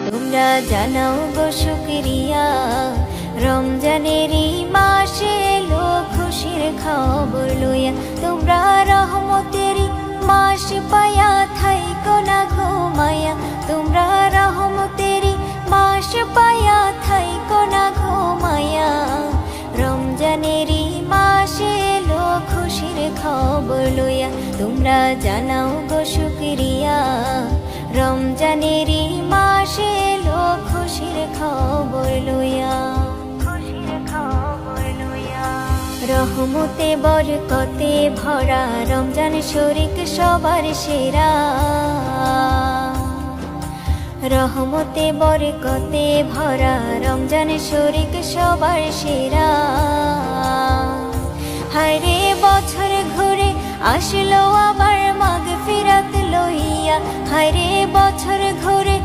তোমরা জানাও গো শুকরিয়া, রমজানেরই মাসে এলো খুশির খবর লইয়া। তোমরা রহমতেরই মাস পায়া থাইকো না ঘুমায়া, তোমরা রহমতেরই মাস পায়া থাইকো না ঘুমায়া। রমজানেরই মাসে এলো খুশির খবর লইয়া। তোমরা জানাও গো শুকরিয়া, রমজানেরই মাসে এলো খুশির খবর লইয়া। রহমতে বরকতে ভরা রমজান শরীক সবার সেরা। রহমতে বরকতে ভরা রমজান শরীক সবার সেরা। হায়রে বছর ঘুরে আসলো আবার মাগফিরাত লইয়া, হায়রে বছর ঘুরে